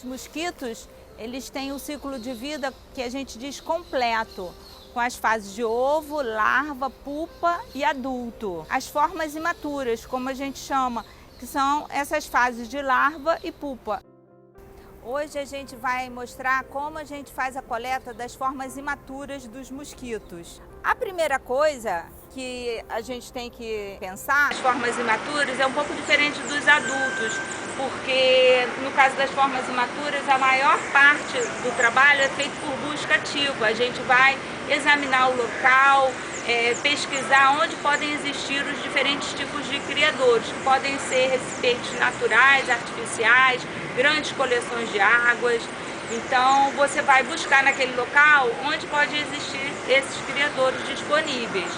Os mosquitos, eles têm um ciclo de vida que a gente diz completo, com as fases de ovo, larva, pupa e adulto. As formas imaturas, como a gente chama, que são essas fases de larva e pupa. Hoje a gente vai mostrar como a gente faz a coleta das formas imaturas dos mosquitos. A primeira coisa que a gente tem que pensar, as formas imaturas é um pouco diferente dos adultos, porque no caso das formas imaturas a maior parte do trabalho é feito por busca ativa. A gente vai examinar o local, pesquisar onde podem existir os diferentes tipos de criadouros, que podem ser recipientes naturais, artificiais, grandes coleções de águas. Então você vai buscar naquele local onde pode existir esses criadouros disponíveis.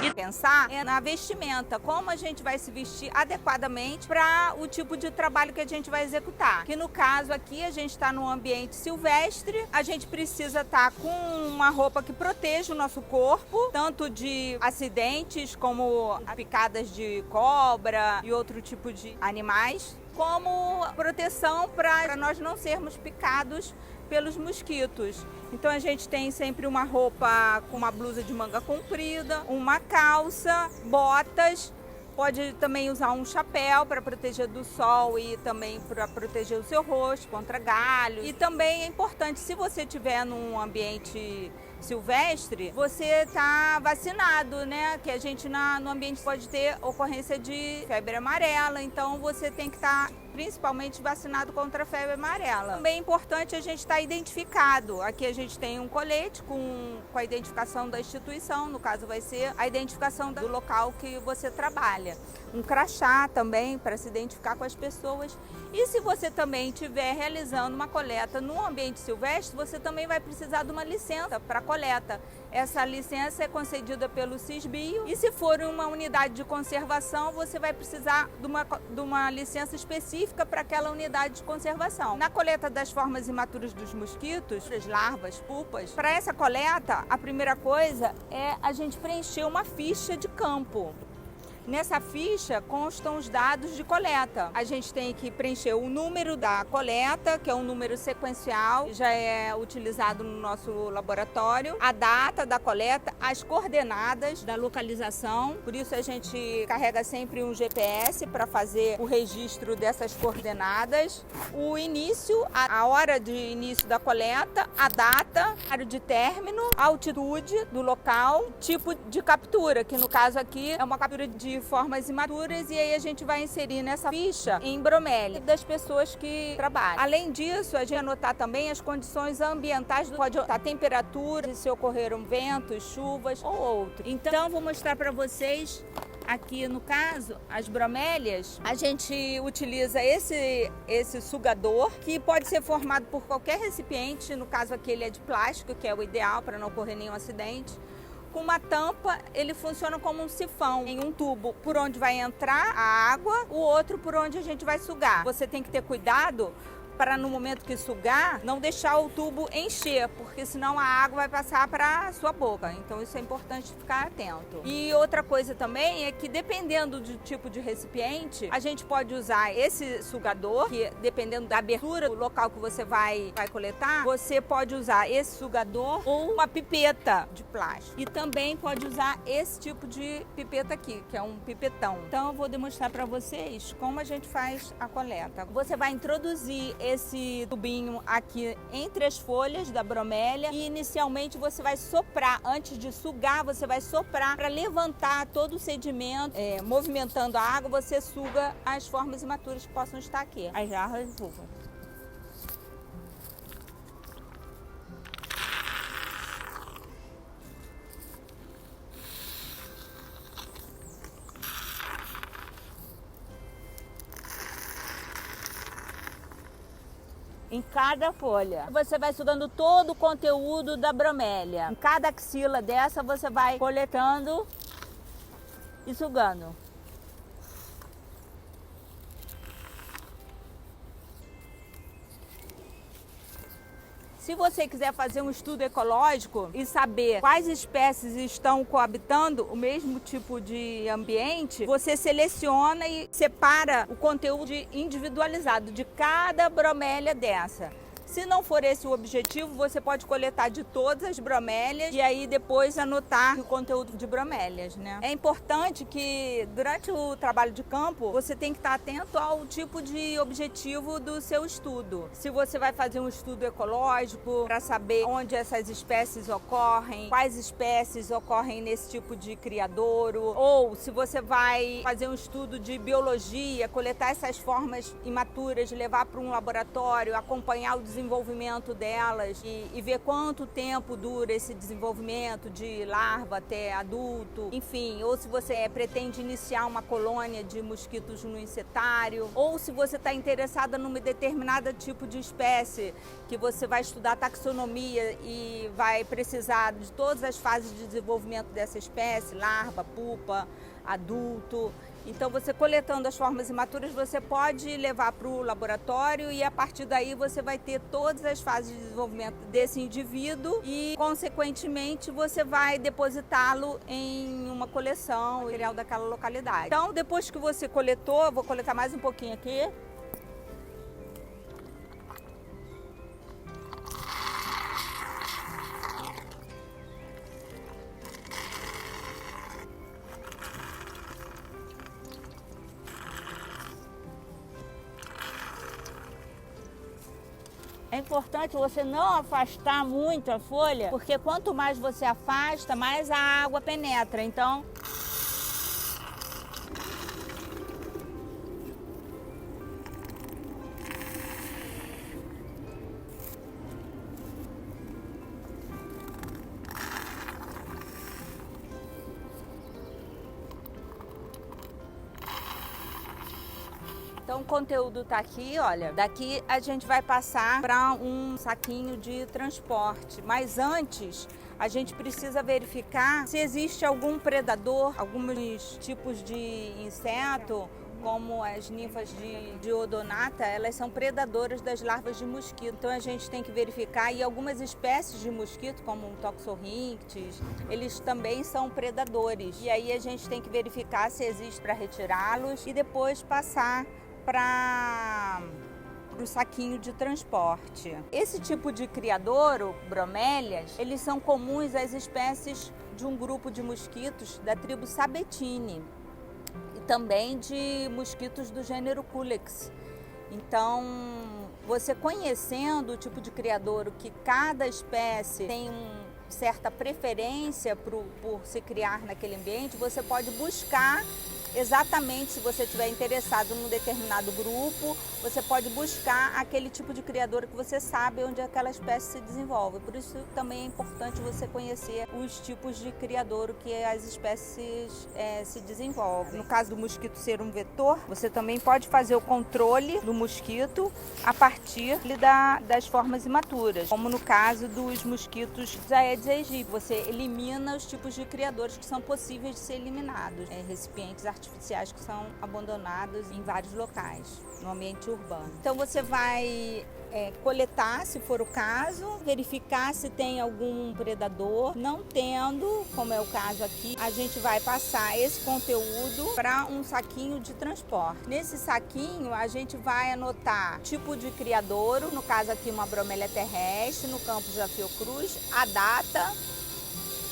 E pensar na vestimenta, como a gente vai se vestir adequadamente para o tipo de trabalho que a gente vai executar. Que no caso aqui a gente está num ambiente silvestre, a gente precisa estar com uma roupa que proteja o nosso corpo, tanto de acidentes como picadas de cobra e outro tipo de animais, como proteção para nós não sermos picados pelos mosquitos. Então a gente tem sempre uma roupa com uma blusa de manga comprida, uma calça, botas, pode também usar um chapéu para proteger do sol e também para proteger o seu rosto contra galhos. E também é importante, se você estiver num ambiente silvestre, você está vacinado, né? Que a gente no ambiente pode ter ocorrência de febre amarela, então você tem que estar principalmente vacinado contra a febre amarela. Também é importante a gente estar identificado. Aqui a gente tem um colete com a identificação da instituição, no caso vai ser a identificação do local que você trabalha. Um crachá também para se identificar com as pessoas. E se você também estiver realizando uma coleta no ambiente silvestre, você também vai precisar de uma licença para coleta. Essa licença é concedida pelo Cisbio e se for uma unidade de conservação, você vai precisar de uma licença específica para aquela unidade de conservação. Na coleta das formas imaturas dos mosquitos, das larvas, pupas, para essa coleta, a primeira coisa é a gente preencher uma ficha de campo. Nessa ficha constam os dados de coleta. A gente tem que preencher o número da coleta, que é um número sequencial, que já é utilizado no nosso laboratório, a data da coleta, as coordenadas da localização. Por isso a gente carrega sempre um GPS para fazer o registro dessas coordenadas, o início, a hora de início da coleta, a data, horário de término, a altitude do local, tipo de captura, que no caso aqui é uma captura de formas imaturas, e aí a gente vai inserir nessa ficha em bromélia das pessoas que trabalham. Além disso, a gente vai anotar também as condições ambientais, pode a temperatura, se ocorreram ventos, chuvas ou outro. Então, vou mostrar para vocês aqui no caso, as bromélias, a gente utiliza esse sugador, que pode ser formado por qualquer recipiente, no caso aqui ele é de plástico, que é o ideal para não ocorrer nenhum acidente. Com uma tampa, ele funciona como um sifão, em um tubo por onde vai entrar a água, o outro por onde a gente vai sugar. Você tem que ter cuidado para no momento que sugar, não deixar o tubo encher, porque senão a água vai passar para a sua boca. Então isso é importante ficar atento. E outra coisa também é que dependendo do tipo de recipiente, a gente pode usar esse sugador, que dependendo da abertura do local que você vai coletar, você pode usar esse sugador ou uma pipeta de plástico. E também pode usar esse tipo de pipeta aqui, que é um pipetão. Então eu vou demonstrar para vocês como a gente faz a coleta. Você vai introduzir esse tubinho aqui entre as folhas da bromélia e inicialmente você vai soprar, antes de sugar, você vai soprar para levantar todo o sedimento, movimentando a água, você suga as formas imaturas que possam estar aqui, as larvas e pupas. Em cada folha. Você vai sugando todo o conteúdo da bromélia. Em cada axila dessa você vai coletando e sugando. Se você quiser fazer um estudo ecológico e saber quais espécies estão coabitando o mesmo tipo de ambiente, você seleciona e separa o conteúdo individualizado de cada bromélia dessa. Se não for esse o objetivo, você pode coletar de todas as bromélias e aí depois anotar o conteúdo de bromélias, né? É importante que durante o trabalho de campo, você tem que estar atento ao tipo de objetivo do seu estudo. Se você vai fazer um estudo ecológico para saber onde essas espécies ocorrem, quais espécies ocorrem nesse tipo de criadouro, ou se você vai fazer um estudo de biologia, coletar essas formas imaturas, levar para um laboratório, acompanhar o desenvolvimento delas e ver quanto tempo dura esse desenvolvimento de larva até adulto, enfim, ou se você pretende iniciar uma colônia de mosquitos no insetário, ou se você está interessada num determinado tipo de espécie, que você vai estudar taxonomia e vai precisar de todas as fases de desenvolvimento dessa espécie, larva, pupa, adulto. Então, você coletando as formas imaturas, você pode levar para o laboratório e a partir daí você vai ter todas as fases de desenvolvimento desse indivíduo e, consequentemente, você vai depositá-lo em uma coleção material daquela localidade. Então, depois que você coletou, eu vou coletar mais um pouquinho aqui. É importante você não afastar muito a folha, porque quanto mais você afasta, mais a água penetra. Então, o conteúdo tá aqui, olha. Daqui a gente vai passar para um saquinho de transporte. Mas antes, a gente precisa verificar se existe algum predador, alguns tipos de inseto, como as ninfas de odonata, elas são predadoras das larvas de mosquito. Então a gente tem que verificar, e algumas espécies de mosquito, como o toxorrínctes, eles também são predadores. E aí a gente tem que verificar se existe para retirá-los e depois passar para o saquinho de transporte. Esse tipo de criadouro, bromélias, eles são comuns às espécies de um grupo de mosquitos da tribo Sabetini e também de mosquitos do gênero Culex. Então, você conhecendo o tipo de criadouro que cada espécie tem certa preferência por se criar naquele ambiente, você pode buscar exatamente, se você estiver interessado num determinado grupo, você pode buscar aquele tipo de criador que você sabe onde aquela espécie se desenvolve. Por isso também é importante você conhecer os tipos de criadouro que as espécies se desenvolvem. No caso do mosquito ser um vetor, você também pode fazer o controle do mosquito a partir das formas imaturas, como no caso dos mosquitos Aedes aegypti. Você elimina os tipos de criadores que são possíveis de ser eliminados, recipientes artificiais que são abandonados em vários locais no ambiente urbano. Então você vai coletar, se for o caso, verificar se tem algum predador. Não tendo, como é o caso aqui, a gente vai passar esse conteúdo para um saquinho de transporte. Nesse saquinho a gente vai anotar tipo de criadouro, no caso aqui uma bromélia terrestre, no campus da Fiocruz, a data,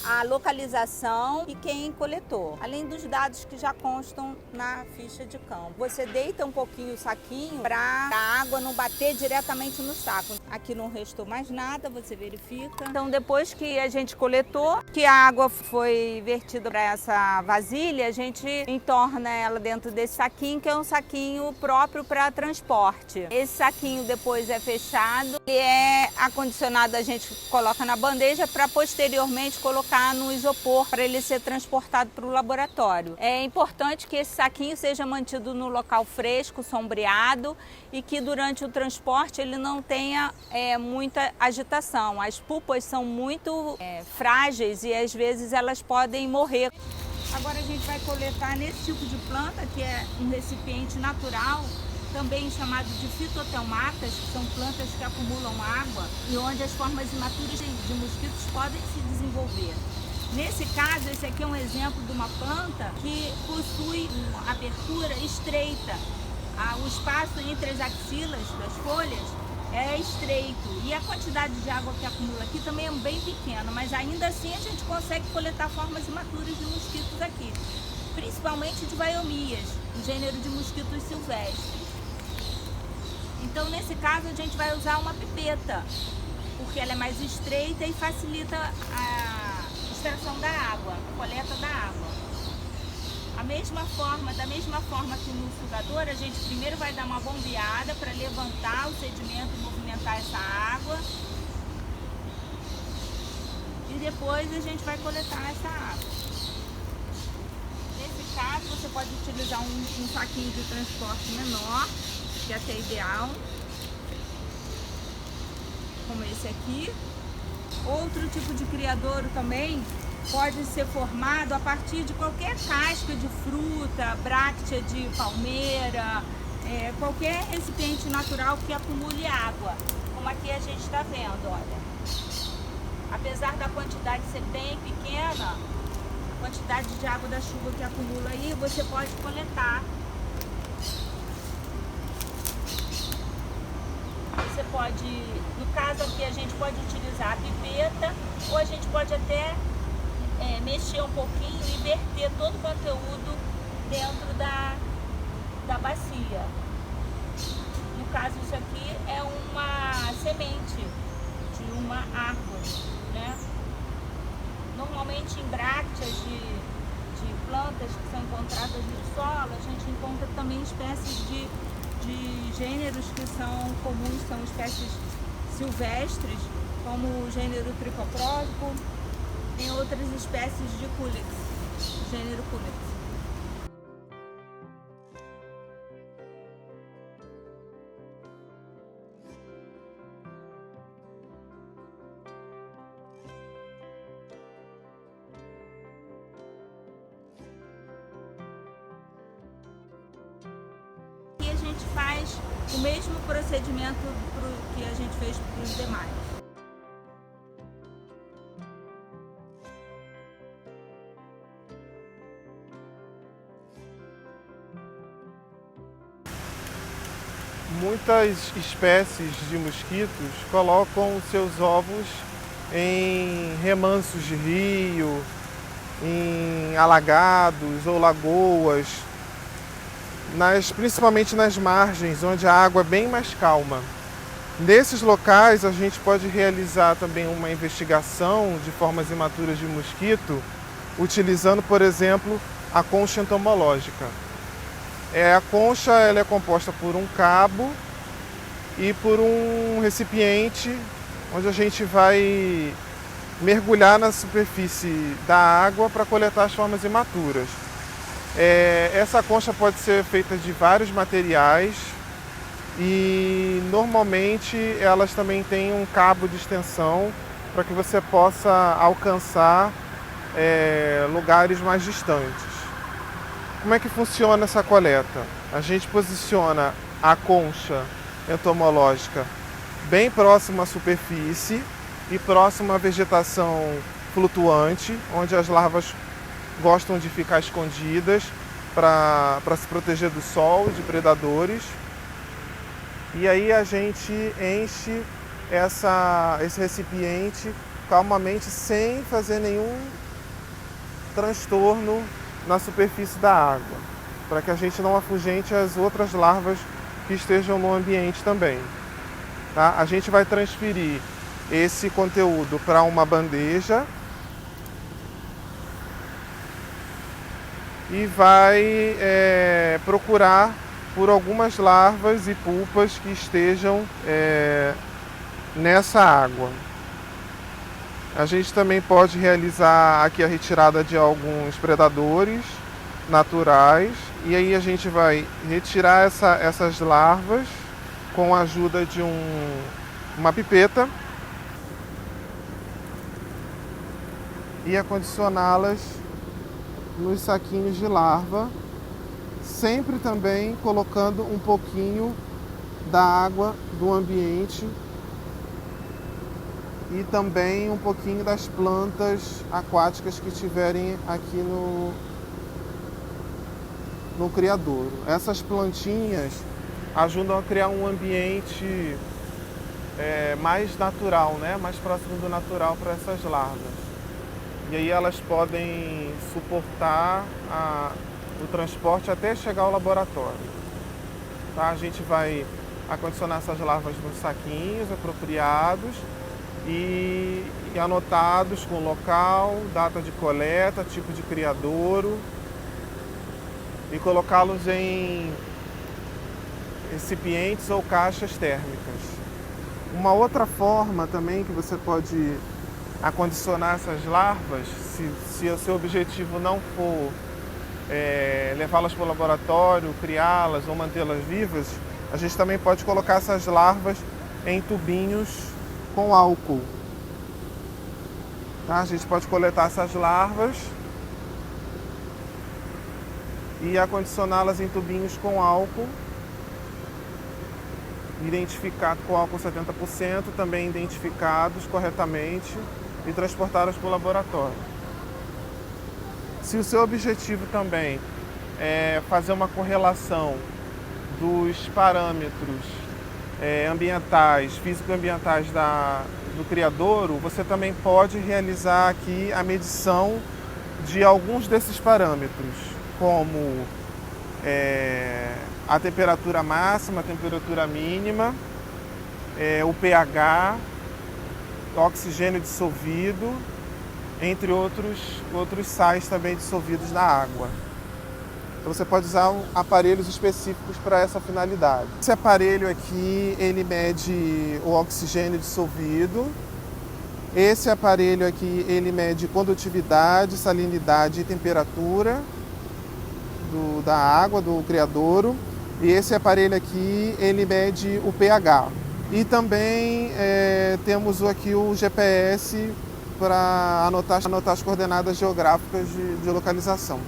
a localização e quem coletou, além dos dados que já constam na ficha de campo. Você deita um pouquinho o saquinho para a água não bater diretamente no saco. Aqui não restou mais nada, você verifica. Então, depois que a gente coletou, que a água foi vertida para essa vasilha, a gente entorna ela dentro desse saquinho, que é um saquinho próprio para transporte. Esse saquinho depois é fechado e é acondicionado, a gente coloca na bandeja para posteriormente colocar no isopor para ele ser transportado para o laboratório. É importante que esse saquinho seja mantido no local fresco, sombreado e que durante o transporte ele não tenha muita agitação. As pupas são muito frágeis e às vezes elas podem morrer. Agora a gente vai coletar nesse tipo de planta, que é um recipiente natural, também chamado de fitotelmatas, que são plantas que acumulam água e onde as formas imaturas de mosquitos podem se desenvolver. Nesse caso, esse aqui é um exemplo de uma planta que possui uma abertura estreita. O espaço entre as axilas das folhas é estreito e a quantidade de água que acumula aqui também é bem pequena, mas ainda assim a gente consegue coletar formas imaturas de mosquitos aqui, principalmente de baiomias, o gênero de mosquitos silvestres. Então, nesse caso, a gente vai usar uma pipeta, porque ela é mais estreita e facilita a extração da água, a coleta da água. Da mesma forma que no sugador, a gente primeiro vai dar uma bombeada para levantar o sedimento e movimentar essa água. E depois a gente vai coletar essa água. Nesse caso, você pode utilizar um saquinho de transporte menor, que é até ideal, como esse aqui. Outro tipo de criadouro também pode ser formado a partir de qualquer casca de fruta, bráctea de palmeira, qualquer recipiente natural que acumule água, como aqui a gente está vendo, olha. Apesar da quantidade ser bem pequena, a quantidade de água da chuva que acumula aí, você pode coletar. Você pode, no caso aqui, a gente pode utilizar a pipeta ou a gente pode até mexer um pouquinho e verter todo o conteúdo dentro da bacia. No caso, isso aqui é uma semente de uma árvore, né? Normalmente em brácteas de plantas que são encontradas no solo, a gente encontra também espécies de gêneros que são comuns, são espécies silvestres, como o gênero Tricoprósico. Tem outras espécies de Culex, o gênero Culex. E a gente faz o mesmo procedimento que a gente fez para os demais. Muitas espécies de mosquitos colocam seus ovos em remansos de rio, em alagados ou lagoas, principalmente nas margens, onde a água é bem mais calma. Nesses locais, a gente pode realizar também uma investigação de formas imaturas de mosquito, utilizando, por exemplo, a concha entomológica. A concha ela é composta por um cabo e por um recipiente onde a gente vai mergulhar na superfície da água para coletar as formas imaturas. Essa concha pode ser feita de vários materiais e normalmente elas também têm um cabo de extensão para que você possa alcançar lugares mais distantes. Como é que funciona essa coleta? A gente posiciona a concha entomológica bem próximo à superfície e próximo à vegetação flutuante, onde as larvas gostam de ficar escondidas para se proteger do sol e de predadores. E aí a gente enche esse recipiente calmamente, sem fazer nenhum transtorno na superfície da água, para que a gente não afugente as outras larvas que estejam no ambiente também. Tá? A gente vai transferir esse conteúdo para uma bandeja e vai procurar por algumas larvas e pupas que estejam nessa água. A gente também pode realizar aqui a retirada de alguns predadores naturais e aí a gente vai retirar essas larvas com a ajuda de uma pipeta e acondicioná-las nos saquinhos de larva, sempre também colocando um pouquinho da água do ambiente e também um pouquinho das plantas aquáticas que tiverem aqui no criadouro. Essas plantinhas ajudam a criar um ambiente mais natural, né? Mais próximo do natural para essas larvas. E aí elas podem suportar o transporte até chegar ao laboratório. Tá? A gente vai acondicionar essas larvas nos saquinhos apropriados e anotados com local, data de coleta, tipo de criadouro, e colocá-los em recipientes ou caixas térmicas. Uma outra forma também que você pode acondicionar essas larvas, se o seu objetivo não for levá-las para o laboratório, criá-las ou mantê-las vivas, a gente também pode colocar essas larvas em tubinhos com álcool. Tá? A gente pode coletar essas larvas e acondicioná-las em tubinhos com álcool, identificar com álcool 70%, também identificados corretamente e transportá-las para o laboratório. Se o seu objetivo também é fazer uma correlação dos parâmetros ambientais, físico-ambientais do criadouro, você também pode realizar aqui a medição de alguns desses parâmetros, como a temperatura máxima, a temperatura mínima, o pH, o oxigênio dissolvido, entre outros sais também dissolvidos na água. Então você pode usar aparelhos específicos para essa finalidade. Esse aparelho aqui, ele mede o oxigênio dissolvido. Esse aparelho aqui, ele mede condutividade, salinidade e temperatura da água, do criadouro. E esse aparelho aqui, ele mede o pH. E também temos aqui o GPS para anotar as coordenadas geográficas de localização.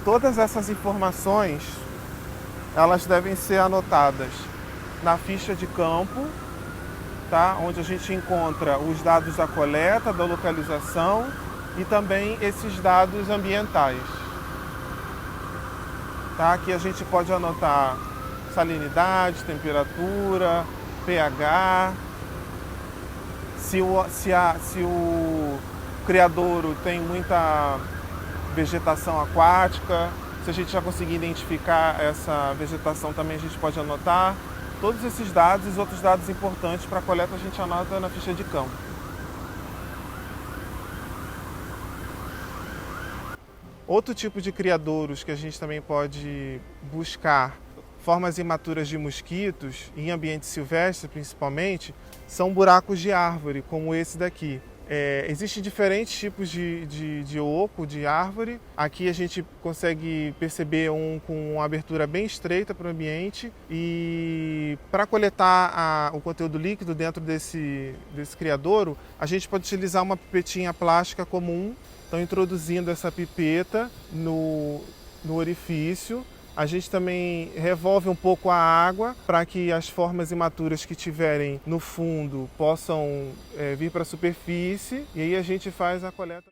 Todas essas informações, elas devem ser anotadas na ficha de campo, tá? Onde a gente encontra os dados da coleta, da localização e também esses dados ambientais. Tá? Aqui a gente pode anotar salinidade, temperatura, pH, se o criadouro tem muita vegetação aquática, se a gente já conseguir identificar essa vegetação também a gente pode anotar. Todos esses dados e os outros dados importantes para a coleta a gente anota na ficha de campo. Outro tipo de criadouros que a gente também pode buscar formas imaturas de mosquitos, em ambiente silvestre principalmente, são buracos de árvore, como esse daqui. Existem diferentes tipos de oco, de árvore. Aqui a gente consegue perceber um com uma abertura bem estreita para o ambiente. E para coletar o conteúdo líquido dentro desse criadouro, a gente pode utilizar uma pipetinha plástica comum. Então, introduzindo essa pipeta no orifício, a gente também revolve um pouco a água para que as formas imaturas que tiverem no fundo possam vir para a superfície, e aí a gente faz a coleta.